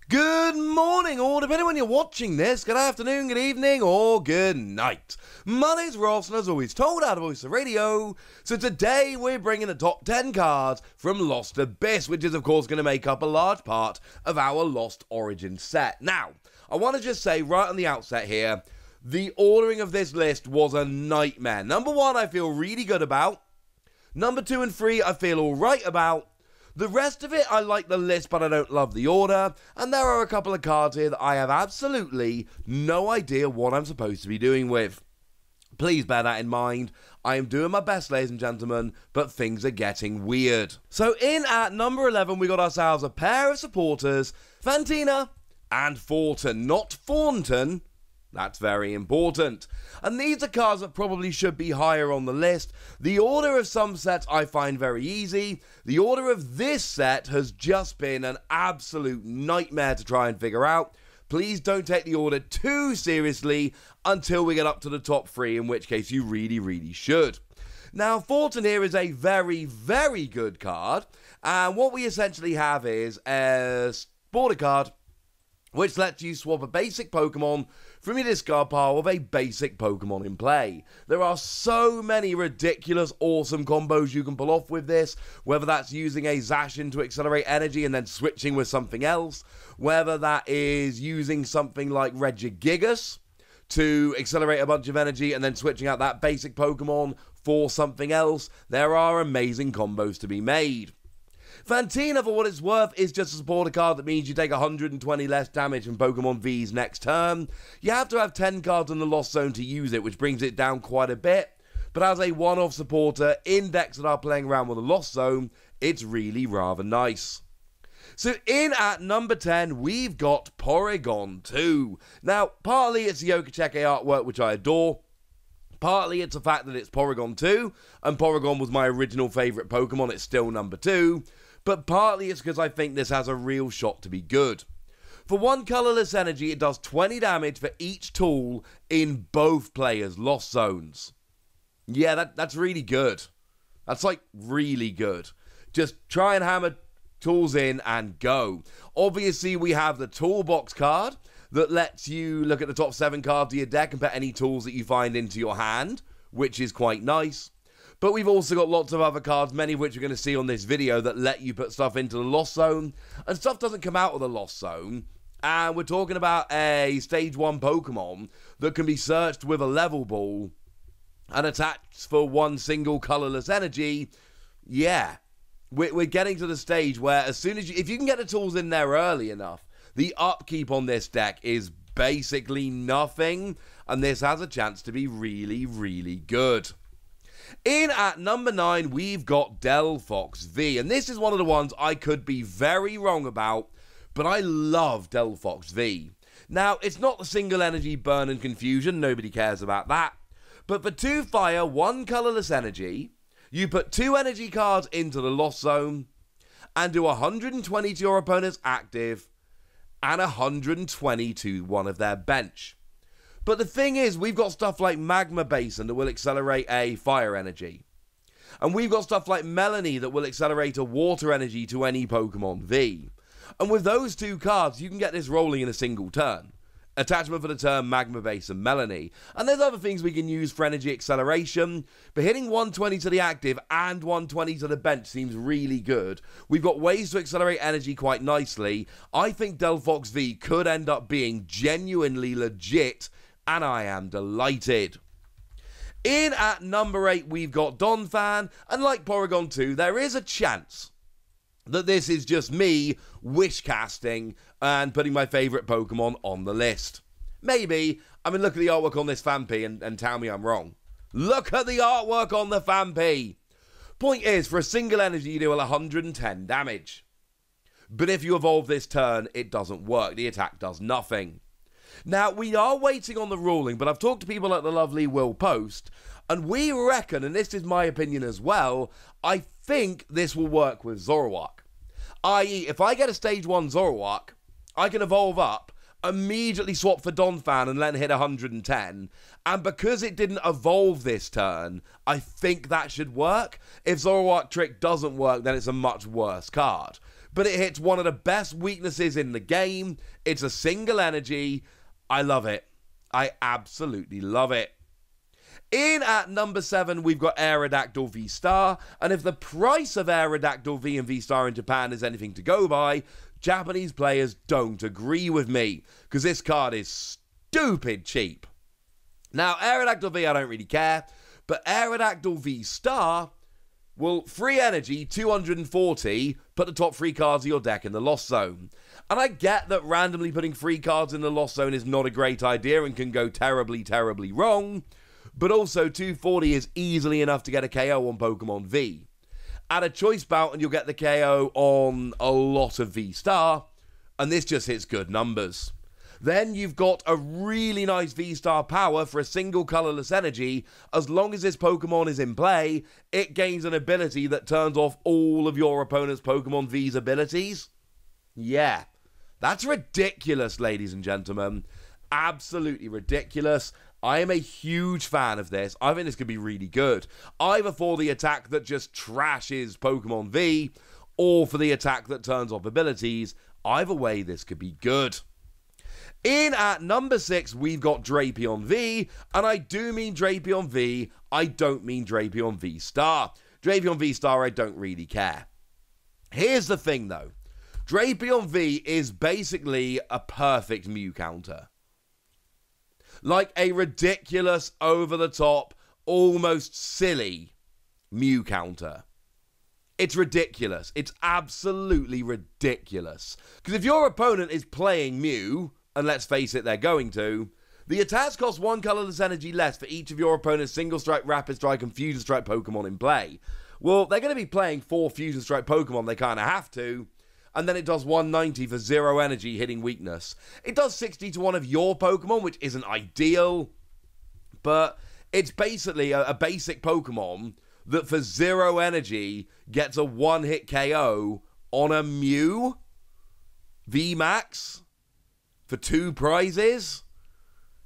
Good morning, or depending when you're watching this, good afternoon, good evening, or good night. My name's Ross, and as always, told out of Voice of Radio. So today we're bringing the top 10 cards from Lost Abyss, which is of course going to make up a large part of our Lost Origins set. Now, I want to just say right on the outset here, the ordering of this list was a nightmare. Number 1, I feel really good about. Number 2 and 3, I feel alright about. The rest of it, I like the list, but I don't love the order. And there are a couple of cards here that I have absolutely no idea what I'm supposed to be doing with. Please bear that in mind. I am doing my best, ladies and gentlemen, but things are getting weird. So in at number 11, we got ourselves a pair of supporters, Fantina and Thornton. Not Thornton. That's very important. And these are cards that probably should be higher on the list. The order of some sets I find very easy. The order of this set has just been an absolute nightmare to try and figure out. Please don't take the order too seriously until we get up to the top 3, in which case you really should. Now, Thornton here is a very good card. And what we essentially have is a border card which lets you swap a basic Pokemon from your discard pile with a basic Pokemon in play. There are so many ridiculous, awesome combos you can pull off with this, whether that's using a Zacian to accelerate energy and then switching with something else, whether that is using something like Regigigas to accelerate a bunch of energy and then switching out that basic Pokemon for something else. There are amazing combos to be made. Fantina, for what it's worth, is just a supporter card that means you take 120 less damage from Pokemon V's next turn. You have to have 10 cards in the Lost Zone to use it, which brings it down quite a bit. But as a one-off supporter in decks that are playing around with the Lost Zone, it's really rather nice. So in at number 10, we've got Porygon 2. Now, partly it's the Okacheke artwork, which I adore. Partly it's the fact that it's Porygon 2, and Porygon was my original favourite Pokemon, it's still number 2. But partly it's because I think this has a real shot to be good. For 1 colourless energy, it does 20 damage for each tool in both players' Lost Zones. Yeah, that's really good. That's like really good. Just try and hammer tools in and go. Obviously, we have the Toolbox card that lets you look at the top 7 cards of your deck and put any tools that you find into your hand, which is quite nice. But we've also got lots of other cards, many of which you're going to see on this video, that let you put stuff into the Lost Zone. And stuff doesn't come out of the Lost Zone. And we're talking about a Stage 1 Pokemon that can be searched with a level ball and attached for 1 single colourless energy. Yeah, we're getting to the stage where as soon as if you can get the tools in there early enough, the upkeep on this deck is basically nothing. And this has a chance to be really good. In at number 9, we've got Delphox V, and this is one of the ones I could be very wrong about, but I love Delphox V. Now, it's not the single energy burn and confusion, nobody cares about that, but for 2 fire, 1 colourless energy, you put 2 energy cards into the Lost Zone, and do 120 to your opponent's active, and 120 to one of their bench. But the thing is, we've got stuff like Magma Basin that will accelerate a fire energy. And we've got stuff like Melanie that will accelerate a water energy to any Pokemon V. And with those 2 cards, you can get this rolling in a single turn. Attachment for the turn, Magma Basin, Melanie. And there's other things we can use for energy acceleration, but hitting 120 to the active and 120 to the bench seems really good. We've got ways to accelerate energy quite nicely. I think Delphox V could end up being genuinely legit, and I am delighted. In at number 8, we've got Donphan, and like Porygon 2, there is a chance that this is just me wish casting and putting my favourite Pokemon on the list. Maybe. I mean, look at the artwork on this Phanpy and tell me I'm wrong. Look at the artwork on the Phanpy. Point is, for a single energy, you do 110 damage. But if you evolve this turn, it doesn't work. The attack does nothing. Now, we are waiting on the ruling, but I've talked to people at the lovely Will Post, and we reckon, and this is my opinion as well, I think this will work with Zoroark. I.e., if I get a Stage 1 Zoroark, I can evolve up, immediately swap for Donphan and let it hit 110, and because it didn't evolve this turn, I think that should work. If Zoroark Trick doesn't work, then it's a much worse card. but it hits one of the best weaknesses in the game. It's a single energy. I love it. I absolutely love it. In at number 7, we've got Aerodactyl V-Star, and if the price of Aerodactyl V and V-Star in Japan is anything to go by, Japanese players don't agree with me, because this card is stupid cheap. Now, Aerodactyl V, I don't really care, but Aerodactyl V-Star, well, free energy, 240, put the top 3 cards of your deck in the Lost Zone. And I get that randomly putting 3 cards in the Lost Zone is not a great idea and can go terribly, terribly wrong, but also 240 is easily enough to get a KO on Pokemon V. Add a choice bout and you'll get the KO on a lot of V-Star, and this just hits good numbers. Then you've got a really nice V-Star power for a single colorless energy. As long as this Pokemon is in play, it gains an ability that turns off all of your opponent's Pokemon V's abilities. Yeah, that's ridiculous, ladies and gentlemen. Absolutely ridiculous. I am a huge fan of this. I think this could be really good. Either for the attack that just trashes Pokemon V, or for the attack that turns off abilities. Either way, this could be good. In at number 6, we've got Drapion V, and I do mean Drapion V, I don't mean Drapion V-Star. Drapion V-Star, I don't really care. Here's the thing, though. Drapion V is basically a perfect Mew counter. Like a ridiculous, over-the-top, almost silly Mew counter. It's ridiculous. It's absolutely ridiculous. Because if your opponent is playing Mew, and let's face it, they're going to, the attacks cost 1 colorless energy less for each of your opponent's Single Strike, Rapid Strike, and Fusion Strike Pokemon in play. Well, they're going to be playing 4 Fusion Strike Pokemon, they kind of have to, and then it does 190 for 0 energy hitting weakness. It does 60 to one of your Pokemon, which isn't ideal, but it's basically a basic Pokemon that for 0 energy gets a 1-hit KO on a Mew VMAX for 2 prizes.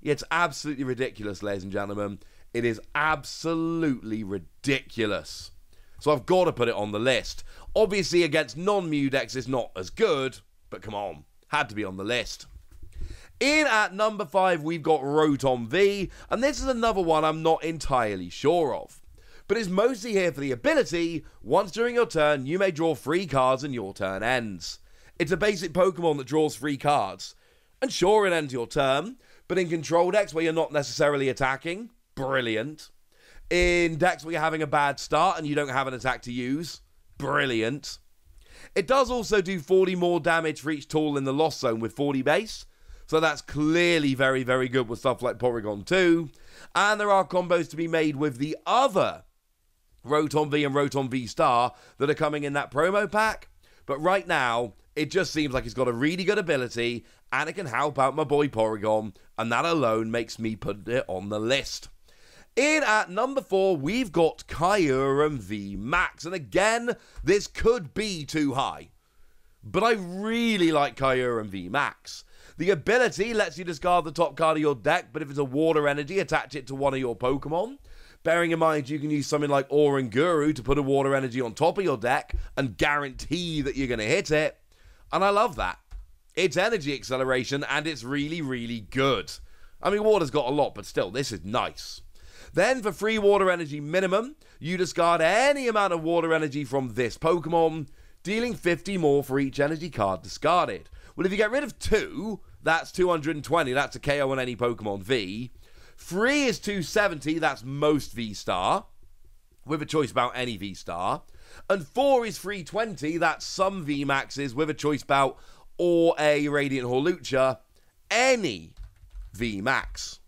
Yeah, it's absolutely ridiculous, ladies and gentlemen. It is absolutely ridiculous. So I've got to put it on the list. Obviously, against non-Mew decks, it's not as good, but come on, had to be on the list. In at number 5, we've got Rotom V, and this is another one I'm not entirely sure of. But it's mostly here for the ability, once during your turn, you may draw 3 cards and your turn ends. It's a basic Pokemon that draws 3 cards. And sure, it ends your turn, but in control decks where you're not necessarily attacking, brilliant. In decks where you're having a bad start and you don't have an attack to use, brilliant. It does also do 40 more damage for each tool in the Lost Zone with 40 base, so that's clearly very, very good with stuff like Porygon 2. And there are combos to be made with the other Rotom V and Rotom V-Star that are coming in that promo pack. But right now, it just seems like it's got a really good ability, and it can help out my boy Porygon, and that alone makes me put it on the list. In at number 4, we've got Kyurem V Max, and again, this could be too high, but I really like Kyurem V Max. The ability lets you discard the top card of your deck, but if it's a water energy, attach it to one of your Pokemon. Bearing in mind, you can use something like Oranguru to put a water energy on top of your deck and guarantee that you're going to hit it. And I love that. It's energy acceleration, and it's really, really good. I mean, water's got a lot, but still, this is nice. Then, for free water energy minimum, you discard any amount of water energy from this Pokemon, dealing 50 more for each energy card discarded. Well, if you get rid of 2, that's 220. That's a KO on any Pokemon V. 3 is 270. That's most V-Star, with a choice about any V-Star. And 4 is 320. That's some V-Maxes with a choice bout or a Radiant Hawlucha, any V-Max.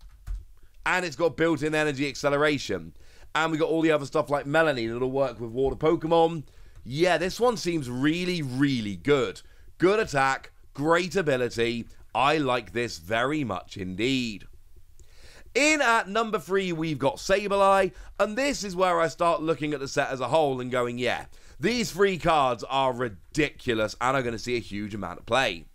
And it's got built-in energy acceleration. And we got all the other stuff like Melanie that'll work with water Pokemon. Yeah, this one seems really, really good. Good attack, great ability. I like this very much indeed. In at number 3, we've got Sableye, and this is where I start looking at the set as a whole and going, yeah, these 3 cards are ridiculous and are going to see a huge amount of play.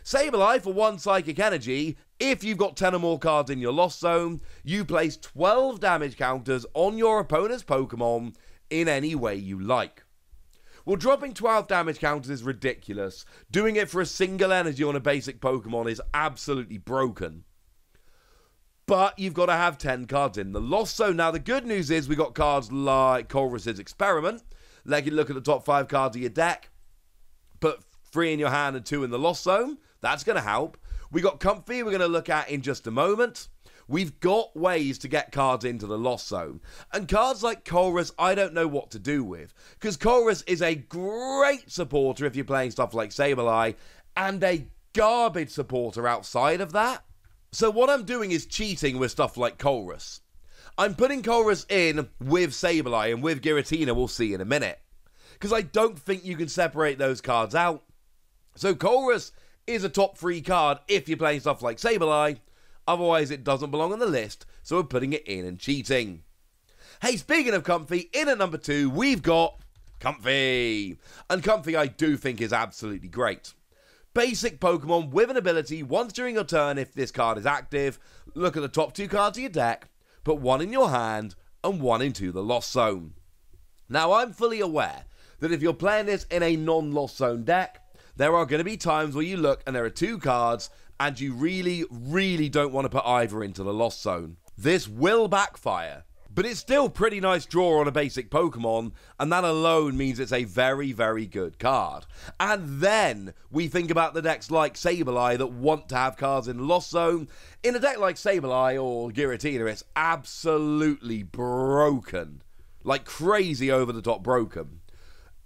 Sableye, for 1 Psychic Energy, if you've got 10 or more cards in your Lost Zone, you place 12 damage counters on your opponent's Pokemon in any way you like. Well, dropping 12 damage counters is ridiculous. Doing it for a single energy on a basic Pokemon is absolutely broken. But you've got to have 10 cards in the Lost Zone. Now, the good news is we got cards like Colress's Experiment. Let you look at the top 5 cards of your deck. Put 3 in your hand and 2 in the Lost Zone. That's going to help. We got Comfey we're going to look at in just a moment. We've got ways to get cards into the Lost Zone. And cards like Colress, I don't know what to do with. Because Colress is a great supporter if you're playing stuff like Sableye, and a garbage supporter outside of that. So what I'm doing is cheating with stuff like Colress. I'm putting Colress in with Sableye and with Giratina, we'll see in a minute. Because I don't think you can separate those cards out. So Colress is a top 3 card if you're playing stuff like Sableye. Otherwise, it doesn't belong on the list, so we're putting it in and cheating. Hey, speaking of Comfey, in at number 2, we've got Comfey. And Comfey, I do think, is absolutely great. Basic Pokemon with an ability, once during your turn, if this card is active, look at the top 2 cards of your deck, put 1 in your hand, and 1 into the Lost Zone. Now, I'm fully aware that if you're playing this in a non-Lost Zone deck, there are going to be times where you look and there are 2 cards and you really, really don't want to put either into the Lost Zone. This will backfire, but it's still pretty nice draw on a basic Pokemon, and that alone means it's a very, very good card. And then we think about the decks like Sableye that want to have cards in the Lost Zone. In a deck like Sableye or Giratina, it's absolutely broken. Like crazy over the top broken.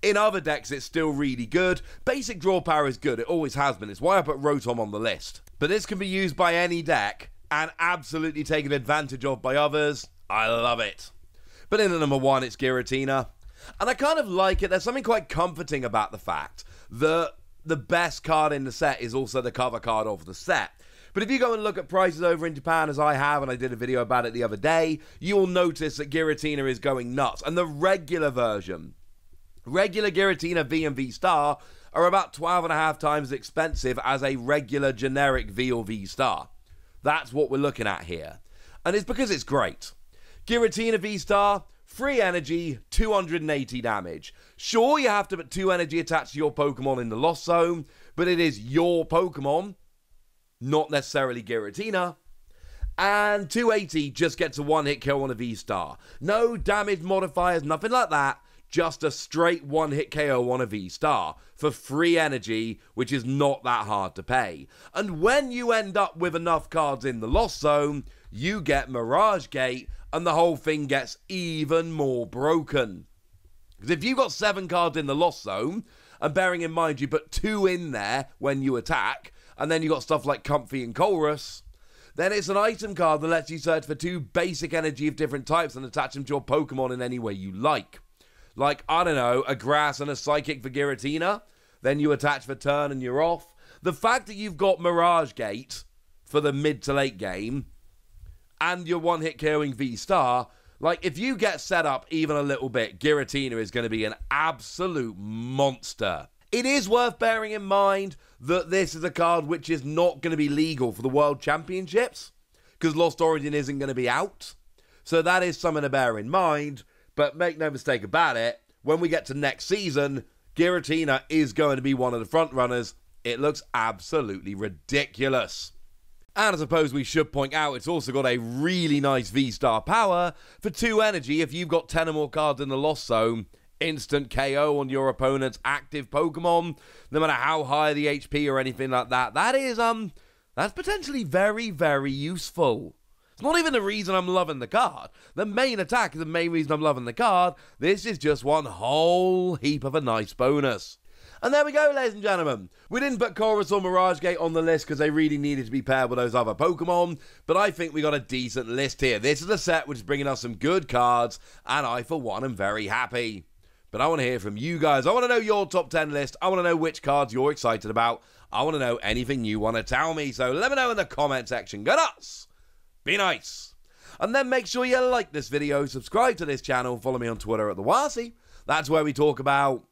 In other decks, it's still really good. Basic draw power is good. It always has been. It's why I put Rotom on the list. But this can be used by any deck and absolutely taken advantage of by others. I love it. But in at number 1, it's Giratina. And I kind of like it. There's something quite comforting about the fact that the best card in the set is also the cover card of the set. But if you go and look at prices over in Japan, as I have, and I did a video about it the other day, you will notice that Giratina is going nuts. And the regular version, regular Giratina V and V Star, are about 12.5 times as expensive as a regular generic V or V Star. That's what we're looking at here. And it's because it's great. Giratina V Star, 3 energy, 280 damage. Sure, you have to put 2 energy attached to your Pokemon in the Lost Zone, but it is your Pokemon, not necessarily Giratina. And 280 just gets a 1-hit kill on a V Star. No damage modifiers, nothing like that. Just a straight 1-hit KO on a V Star for 3 energy, which is not that hard to pay. And when you end up with enough cards in the Lost Zone, you get Mirage Gate, and the whole thing gets even more broken. Because if you've got 7 cards in the Lost Zone, and bearing in mind you put 2 in there when you attack, and then you got stuff like Comfey and Colress, then it's an item card that lets you search for 2 basic energy of different types and attach them to your Pokemon in any way you like. Like, I don't know, a Grass and a Psychic for Giratina, then you attach for turn and you're off. The fact that you've got Mirage Gate for the mid to late game, and your 1-hit KOing V-Star, like, if you get set up even a little bit, Giratina is going to be an absolute monster. It is worth bearing in mind that this is a card which is not going to be legal for the World Championships, because Lost Origin isn't going to be out. So that is something to bear in mind. But make no mistake about it, when we get to next season, Giratina is going to be one of the front runners. It looks absolutely ridiculous. And I suppose we should point out it's also got a really nice V-Star power for 2 energy. If you've got 10 or more cards in the Lost Zone, instant KO on your opponent's active Pokemon, no matter how high the HP or anything like that. That's potentially very, very useful. It's not even the reason I'm loving the card. The main attack is the main reason I'm loving the card. This is just one whole heap of a nice bonus. And there we go, ladies and gentlemen. We didn't put Colress or Mirage Gate on the list because they really needed to be paired with those other Pokemon, but I think we got a decent list here. This is a set which is bringing us some good cards, and I, for one, am very happy. But I want to hear from you guys. I want to know your top 10 list. I want to know which cards you're excited about. I want to know anything you want to tell me, so let me know in the comment section. Go nuts! Be nice. And then make sure you like this video, subscribe to this channel, follow me on Twitter at TheWasi. That's where we talk about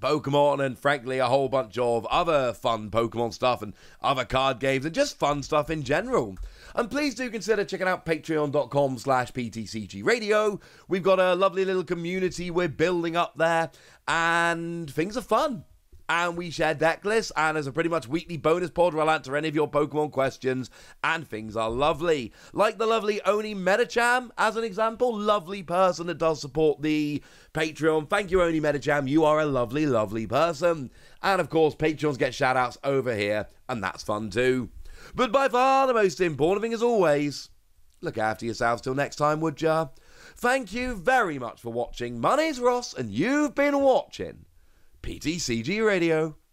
Pokemon and frankly a whole bunch of other fun Pokemon stuff and other card games and just fun stuff in general. And please do consider checking out patreon.com/PTCG Radio. We've got a lovely little community we're building up there and things are fun. And we share deck lists, and there's a pretty much weekly bonus pod where I'll answer any of your Pokemon questions, and things are lovely. Like the lovely Oni Metacham, as an example, lovely person that does support the Patreon. Thank you, Oni Metacham, you are a lovely, lovely person. And of course, Patreons get shout-outs over here, and that's fun too. But by far the most important thing, as always, look after yourselves till next time, would ya? Thank you very much for watching. My name's Ross, and you've been watching PTCG Radio.